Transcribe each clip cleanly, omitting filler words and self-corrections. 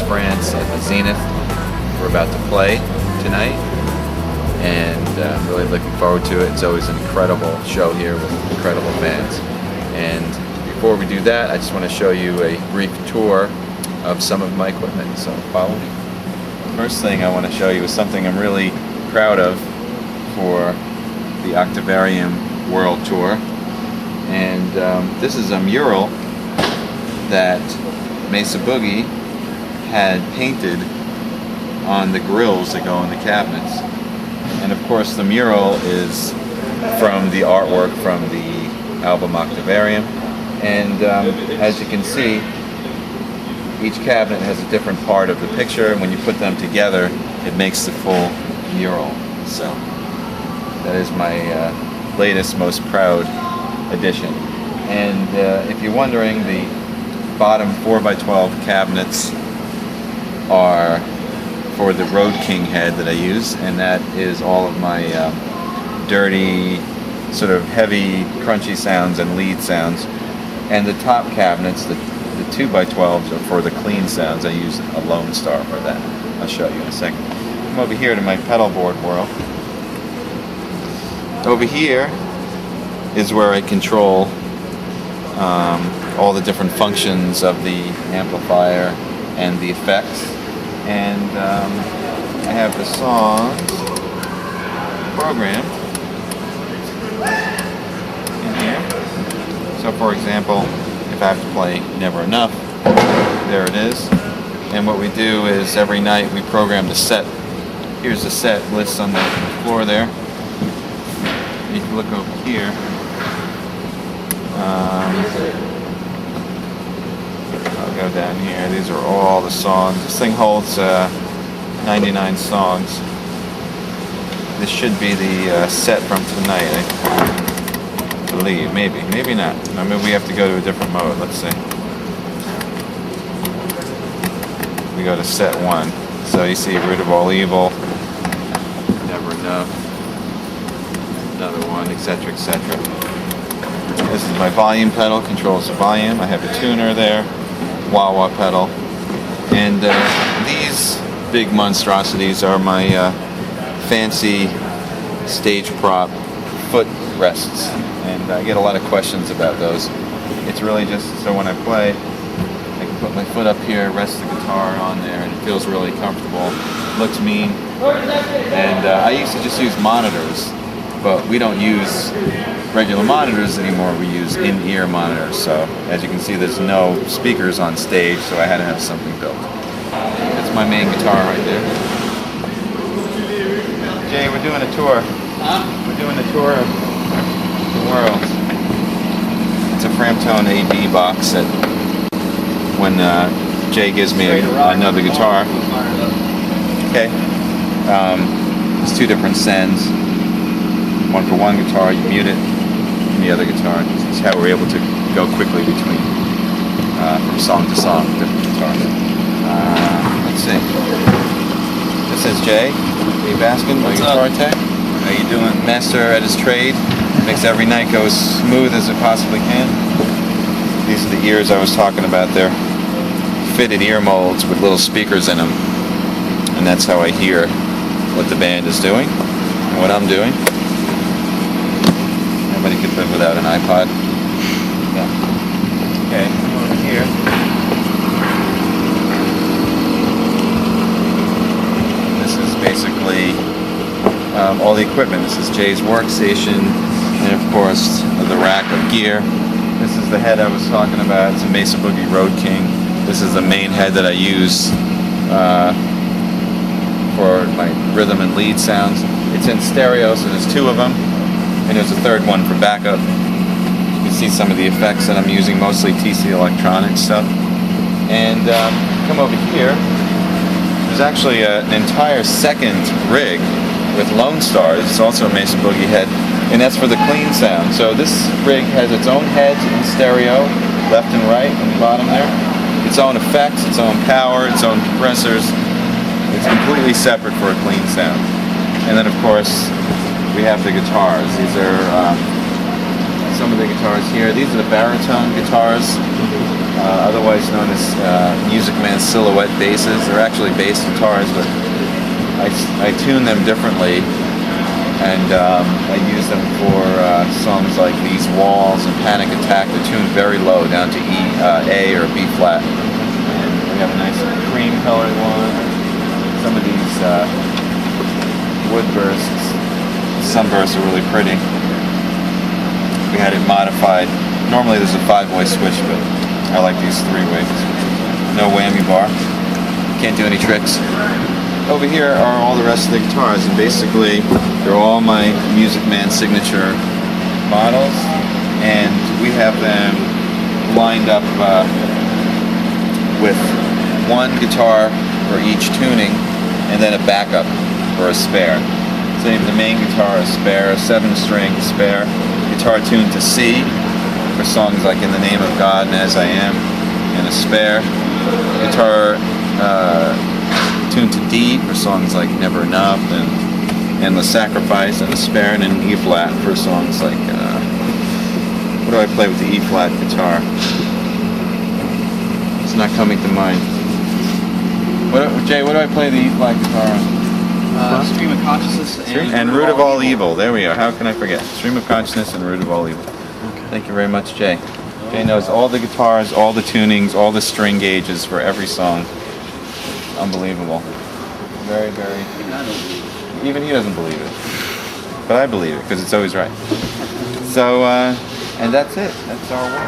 Paris, France at the Zenith. We're about to play tonight, and I'm really looking forward to it. It's always an incredible show here with incredible fans. And before we do that, I just want to show you a brief tour of some of my equipment, so follow me. First thing I want to show you is something I'm really proud of for the Octavarium World Tour. And this is a mural that Mesa Boogie had painted on the grills that go in the cabinets. And of course the mural is from the artwork from the album Octavarium. And as you can see, each cabinet has a different part of the picture, and when you put them together it makes the full mural. So that is my latest, most proud addition. And if you're wondering, the bottom 4x12 cabinets are for the Road King head that I use, and that is all of my dirty, sort of heavy, crunchy sounds and lead sounds. And the top cabinets, the 2x12s, are for the clean sounds. I use a Lone Star for that. I'll show you in a second. Come over here to my pedal board world. Over here is where I control all the different functions of the amplifier and the effects. And I have the songs programmed in here. So for example, if I have to play Never Enough, there it is. And what we do is every night we program the set. Here's the set list on the floor there. You can look over here. I'll go down here. These are all the songs. This thing holds 99 songs. This should be the set from tonight, I believe. Maybe not. I mean, we have to go to a different mode. Let's see. We go to set 1. So you see Root of All Evil, Never Enough, another one, etc., etc. This is my volume pedal, controls the volume. I have a tuner there, wah-wah pedal. And these big monstrosities are my fancy stage prop foot rests. And I get a lot of questions about those. It's really just so when I play, I can put my foot up here, rest the guitar on there, and it feels really comfortable. Looks mean. And I used to just use monitors, but we don't use regular monitors anymore. We use in-ear monitors. So as you can see, there's no speakers on stage, so I had to have something built. That's my main guitar right there. Jay, we're doing a tour. We're doing a tour of the world. It's a Framptone AB box that when Jay gives me another guitar. Okay. There's two different sends. One for one guitar, you mute it, and the other guitar. This is how we're able to go quickly between from song to song, different guitars. Let's see. This is Jay Baskin, my guitar tech. How you doing? Master at his trade. Makes every night go as smooth as it possibly can. These are the ears I was talking about. They're fitted ear molds with little speakers in them, and that's how I hear what the band is doing and what I'm doing. Nobody could live without an iPod. Yeah. Okay, over here. This is basically all the equipment. This is Jay's workstation, and of course the rack of gear. This is the head I was talking about. It's a Mesa Boogie Road King. This is the main head that I use for my rhythm and lead sounds. It's in stereo, so there's two of them. And there's a third one for backup. You can see some of the effects that I'm using, mostly TC Electronics stuff. And come over here, there's actually an entire second rig with Lone Stars. It's also a Mesa Boogie head, and that's for the clean sound. So this rig has its own heads in stereo, left and right on the bottom there. Its own effects, its own power, its own compressors. It's completely separate for a clean sound. And then of course, we have the guitars. These are some of the guitars here. These are the baritone guitars. otherwise known as Music Man Silhouette basses. They're actually bass guitars, but I tune them differently, and I use them for songs like These Walls and Panic Attack. They're tuned very low, down to E, A or B flat. And we have a nice cream colored one. Some of these wood bursts, sunbursts are really pretty. We had it modified. Normally there's a 5-way switch, but I like these 3-way. No whammy bar. Can't do any tricks. Over here are all the rest of the guitars, and basically they're all my Music Man signature models, and we have them lined up with one guitar for each tuning, and then a backup for a spare. So the main guitar is spare, a 7-string spare, guitar tuned to C for songs like In the Name of God and As I Am, and a spare guitar tuned to D for songs like Never Enough and Endless Sacrifice, and a spare and an E flat for songs like what do I play with the E flat guitar? It's not coming to mind. Jay, what do I play the E flat guitar on? Stream of Consciousness and Root of All Evil. There we are. How can I forget? Stream of Consciousness and Root of All Evil. Okay. Thank you very much, Jay. Jay knows all the guitars, all the tunings, all the string gauges for every song. Unbelievable. Very, very. Even he doesn't believe it. But I believe it, because it's always right. So, and that's it. That's our work.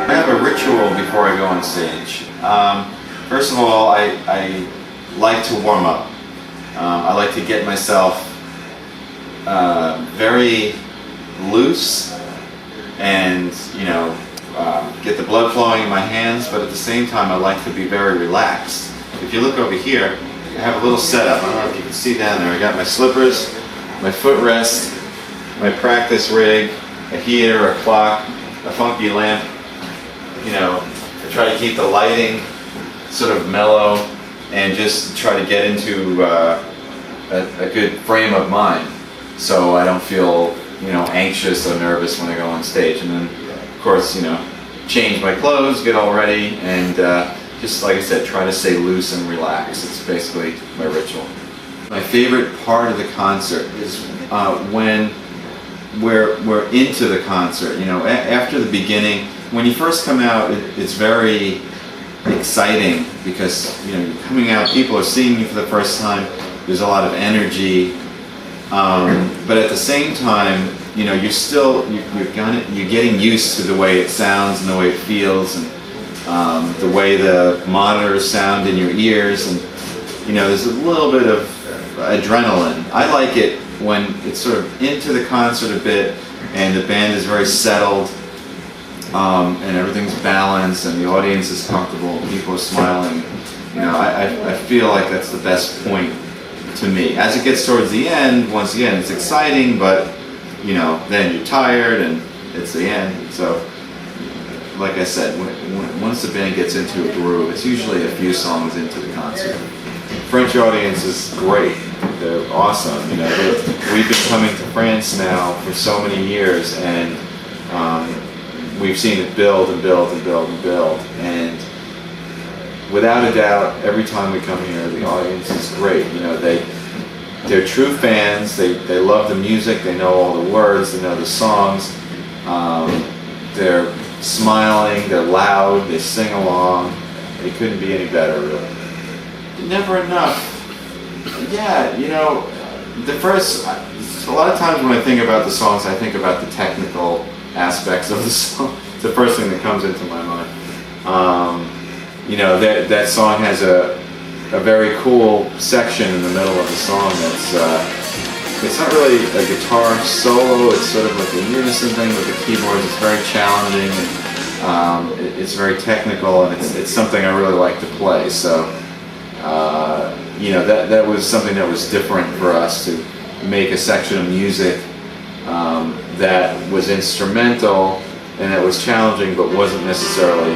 I have a ritual before I go on stage. First of all, I like to warm up. I like to get myself very loose and, get the blood flowing in my hands, but at the same time I like to be very relaxed. If you look over here, I have a little setup. I don't know if you can see down there. I got my slippers, my footrest, my practice rig, a heater, a clock, a funky lamp. I try to keep the lighting sort of mellow and just try to get into a good frame of mind, so I don't feel anxious or nervous when I go on stage. And then of course change my clothes, get all ready, and just like I said, try to stay loose and relax. It's basically my ritual. My favorite part of the concert is when we're into the concert. After the beginning, when you first come out, it's very exciting because you're coming out, people are seeing you for the first time. There's a lot of energy, but at the same time, you're getting used to the way it sounds and the way it feels, and the way the monitors sound in your ears, and there's a little bit of adrenaline. I like it when it's sort of into the concert a bit, and the band is very settled, and everything's balanced, and the audience is comfortable, people are smiling. I feel like that's the best point to me. As it gets towards the end, once again, it's exciting, but then you're tired and it's the end. So, like I said, once the band gets into a groove, it's usually a few songs into the concert. French audience is great. They're awesome. We've been coming to France now for so many years, and we've seen it build and build and build and build. And without a doubt, every time we come here, the audience is great. They're true fans. They love the music. They know all the words. They know the songs. They're smiling. They're loud. They sing along. It couldn't be any better, really. Never enough. Yeah, a lot of times when I think about the songs, I think about the technical aspects of the song. It's the first thing that comes into my mind. That song has a very cool section in the middle of the song that's it's not really a guitar solo, it's sort of like a unison thing with the keyboards. It's very challenging, and it's very technical, and it's something I really like to play. So that was something that was different for us, to make a section of music that was instrumental and that was challenging but wasn't necessarily